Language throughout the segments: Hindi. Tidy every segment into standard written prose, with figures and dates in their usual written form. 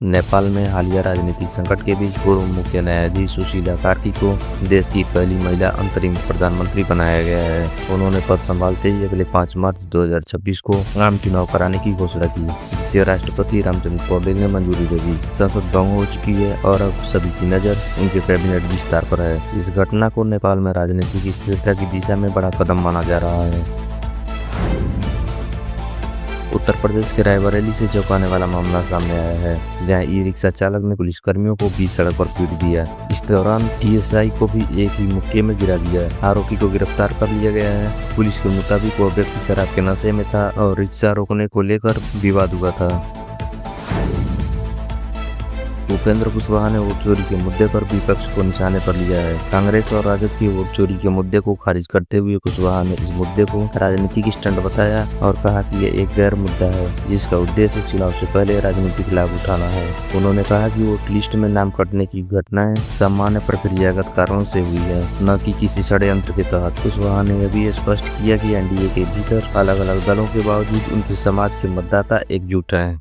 नेपाल में हालिया राजनीतिक संकट के बीच पूर्व मुख्य न्यायाधीश सुशीला कार्की को देश की पहली महिला अंतरिम प्रधानमंत्री बनाया गया है। उन्होंने पद संभालते ही अगले 5 मार्च 2026 को आम चुनाव कराने की घोषणा की, जिसे राष्ट्रपति रामचंद्र पौडेल ने मंजूरी दे दी। संसद भंग हो चुकी है और अब सभी की नजर उनके कैबिनेट विस्तार पर है। इस घटना को नेपाल में राजनीतिक स्थिरता की दिशा में बड़ा कदम माना जा रहा है। उत्तर प्रदेश के रायबरेली से चौंकाने वाला मामला सामने आया है, जहां ई रिक्शा चालक ने पुलिसकर्मियों को बीच सड़क पर पीट दिया। इस दौरान टीएसआई को भी एक ही मुक्के में गिरा दिया। आरोपी को गिरफ्तार कर लिया गया है। पुलिस के मुताबिक वो व्यक्ति शराब के नशे में था और रिक्शा रोकने को लेकर विवाद हुआ था। उपेंद्र कुशवाहा ने वोट चोरी के मुद्दे पर विपक्ष को निशाने पर लिया है। कांग्रेस और राजद की वोट चोरी के मुद्दे को खारिज करते हुए कुशवाहा ने इस मुद्दे को राजनीतिक स्टंट बताया और कहा कि यह एक गैर मुद्दा है, जिसका उद्देश्य चुनाव से पहले राजनीतिक लाभ उठाना है। उन्होंने कहा कि वोट लिस्ट में नाम कटने की घटनाएं सामान्य प्रक्रियागत कारणों से हुई है, न कि किसी षड्यंत्र के तहत। कुशवाहा ने यह भी स्पष्ट किया कि एनडीए के भीतर अलग अलग दलों के बावजूद उनके समाज के मतदाता एकजुट हैं।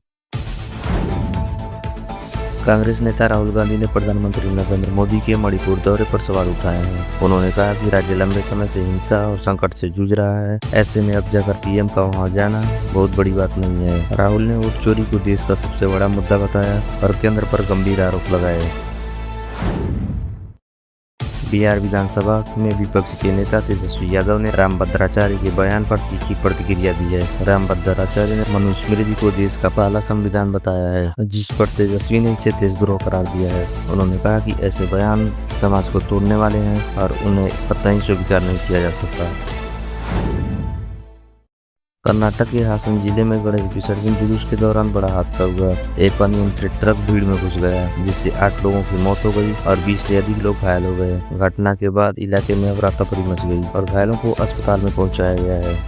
कांग्रेस नेता राहुल गांधी ने प्रधानमंत्री नरेंद्र मोदी के मणिपुर दौरे पर सवाल उठाए हैं। उन्होंने कहा कि राज्य लंबे समय से हिंसा और संकट से जूझ रहा है। ऐसे में अब जाकर पीएम का वहां जाना बहुत बड़ी बात नहीं है। राहुल ने वोट चोरी को देश का सबसे बड़ा मुद्दा बताया और केंद्र पर गंभीर आरोप लगाए। बिहार विधानसभा में विपक्ष के नेता तेजस्वी यादव ने रामभद्राचार्य के बयान पर तीखी प्रतिक्रिया दी है। रामभद्राचार्य ने मनुस्मृति को देश का पहला संविधान बताया है, जिस पर तेजस्वी ने इसे देशद्रोह करार दिया है। उन्होंने कहा कि ऐसे बयान समाज को तोड़ने वाले हैं और उन्हें कतई स्वीकार नहीं किया जा सकता। कर्नाटक के हासन जिले में गणेश विसर्जन जुलूस के दौरान बड़ा हादसा हुआ। एक अनियंत्रित ट्रक भीड़ में घुस गया, जिससे 8 लोगों की मौत हो गई और 20 से अधिक लोग घायल हो गए। घटना के बाद इलाके में अफरा-तफरी मच गई और घायलों को अस्पताल में पहुंचाया गया है।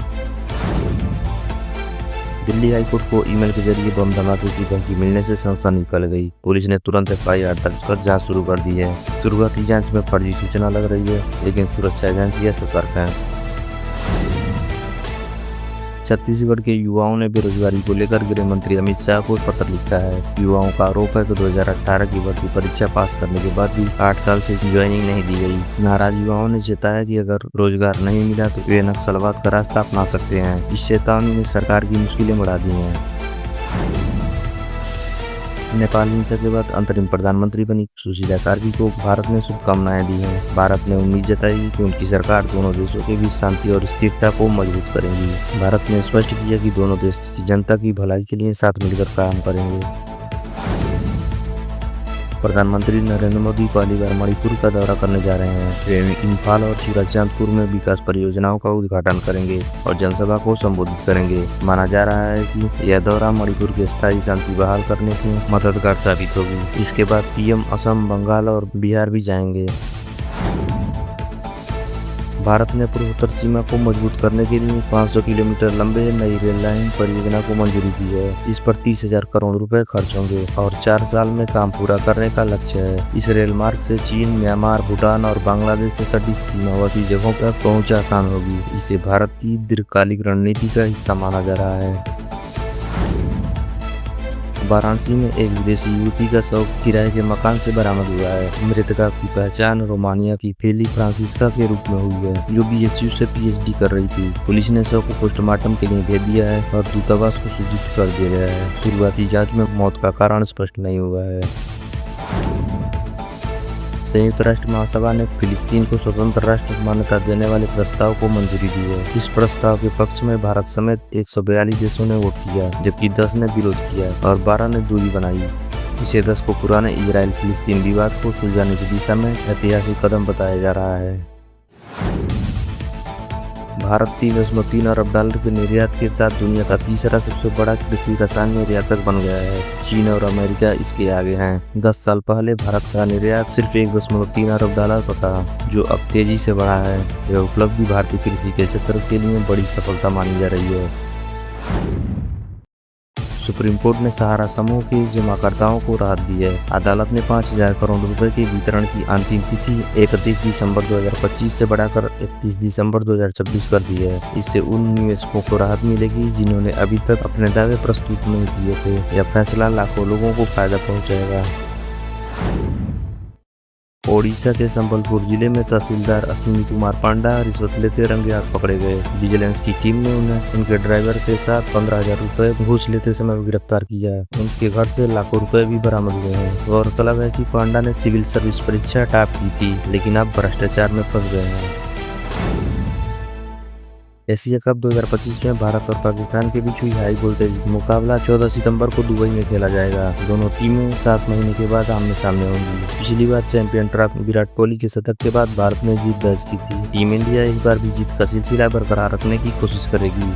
दिल्ली हाईकोर्ट को ईमेल के जरिए बम धमाके की धमकी मिलने से सनसनी फैल गई। पुलिस ने तुरंत एफआईआर दर्ज कर जांच शुरू कर दी है। शुरुआती जांच में फर्जी सूचना लग रही है, लेकिन सुरक्षा एजेंसियां सतर्क हैं। छत्तीसगढ़ के युवाओं ने बेरोजगारी को लेकर गृह मंत्री अमित शाह को पत्र लिखा है। युवाओं का आरोप है कि 2018 की भर्ती परीक्षा पास करने के बाद भी 8 साल से ज्वाइनिंग नहीं दी गई। नाराज युवाओं ने चेताया कि अगर रोजगार नहीं मिला तो वे नक्सलवाद का रास्ता अपना सकते हैं। इस चेतावनी ने सरकार की मुश्किलें बढ़ा दी हैं। नेपाल हिंसा के बाद अंतरिम प्रधानमंत्री बनी सुशीला कार्की को भारत ने शुभकामनाएं दी हैं। भारत ने उम्मीद जताई कि उनकी सरकार दोनों देशों के बीच शांति और स्थिरता को मजबूत करेगी। भारत ने स्पष्ट किया कि दोनों देश की जनता की भलाई के लिए साथ मिलकर काम करेंगे। प्रधानमंत्री नरेंद्र मोदी पहली बार मणिपुर का दौरा करने जा रहे हैं। वे इम्फाल और चुराचांदपुर में विकास परियोजनाओं का उद्घाटन करेंगे और जनसभा को संबोधित करेंगे। माना जा रहा है कि यह दौरा मणिपुर की स्थायी शांति बहाल करने में मददगार साबित होगी। इसके बाद पीएम असम, बंगाल और बिहार भी जाएंगे। भारत ने पूर्वोत्तर सीमा को मजबूत करने के लिए 500 किलोमीटर लंबे नई रेल लाइन परियोजना को मंजूरी दी है। इस पर 30,000 करोड़ रुपए खर्च होंगे और 4 साल में काम पूरा करने का लक्ष्य है। इस रेल मार्ग से चीन, म्यांमार, भूटान और बांग्लादेश से सटी सीमावर्ती जगहों तक पहुंच आसान होगी। इसे भारत की दीर्घकालिक रणनीति का हिस्सा माना जा रहा है। वाराणसी में एक विदेशी युवती का शव किराए के मकान से बरामद हुआ है। मृतका की पहचान रोमानिया की फेली फ्रांसिस्का के रूप में हुई है, जो बीएचयू से पीएचडी कर रही थी। पुलिस ने शव को पोस्टमार्टम के लिए भेज दिया है और दूतावास को सूचित कर दिया गया है। शुरुआती जांच में मौत का कारण स्पष्ट नहीं हुआ है। संयुक्त राष्ट्र महासभा ने फिलिस्तीन को स्वतंत्र राष्ट्र मान्यता देने वाले प्रस्ताव को मंजूरी दी है। इस प्रस्ताव के पक्ष में भारत समेत 142 देशों ने वोट किया, जबकि 10 ने विरोध किया और 12 ने दूरी बनाई। इसे 10 को पुराने इजराइल फिलिस्तीन विवाद को सुलझाने की दिशा में ऐतिहासिक कदम बताया जा रहा है। भारत 3.3 अरब डॉलर के निर्यात के साथ दुनिया का तीसरा सबसे बड़ा कृषि रसायन निर्यातक बन गया है। चीन और अमेरिका इसके आगे हैं। 10 साल पहले भारत का निर्यात सिर्फ 1.3 अरब डॉलर का था, जो अब तेजी से बढ़ा है। यह उपलब्धि भारतीय कृषि के क्षेत्र के लिए बड़ी सफलता मानी जा रही है। सुप्रीम कोर्ट ने सहारा समूह के जमाकर्ताओं को राहत दी है। अदालत ने 5,000 करोड़ रुपए के वितरण की अंतिम तिथि 31 दिसंबर 2025 से बढ़ाकर 31 दिसंबर 2026 कर दी है। इससे उन निवेशकों को राहत मिलेगी जिन्होंने अभी तक अपने दावे प्रस्तुत नहीं किए थे। यह फैसला लाखों लोगों को फायदा पहुंचाएगा। ओडिशा के संबलपुर जिले में तहसीलदार अश्विनी कुमार पांडा रिश्वत लेते रंगे हाथ पकड़े गए। विजिलेंस की टीम ने उन्हें उनके ड्राइवर के साथ 15,000 रुपए घूस लेते समय गिरफ्तार किया है। उनके घर से लाखों रुपए भी बरामद हुए हैं। गौरतलब है कि पांडा ने सिविल सर्विस परीक्षा टॉप की थी, लेकिन अब भ्रष्टाचार में फंस गए हैं। एशिया कप 2025 में भारत और पाकिस्तान के बीच हुई हाई वोल्टेज मुकाबला 14 सितंबर को दुबई में खेला जाएगा। दोनों टीमें 7 महीने के बाद आमने सामने होंगी। पिछली बार चैंपियन ट्रॉफी विराट कोहली के शतक के बाद भारत ने जीत दर्ज की थी। टीम इंडिया इस बार भी जीत का सिलसिला बरकरार रखने की कोशिश करेगी।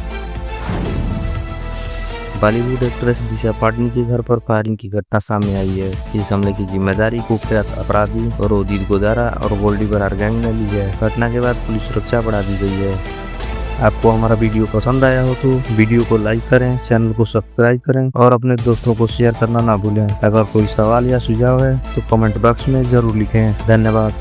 बॉलीवुड एक्ट्रेस दिशा पाटनी के घर पर फायरिंग की घटना सामने आई है। इस हमले की जिम्मेदारी कुख्यात अपराधी रोदित गोदारा और गोल्डी बरार गैंग ने ली है। घटना के बाद पुलिस सुरक्षा बढ़ा दी गई है। आपको हमारा वीडियो पसंद आया हो तो वीडियो को लाइक करें, चैनल को सब्सक्राइब करें और अपने दोस्तों को शेयर करना ना भूलें। अगर कोई सवाल या सुझाव है तो कमेंट बॉक्स में जरूर लिखें। धन्यवाद।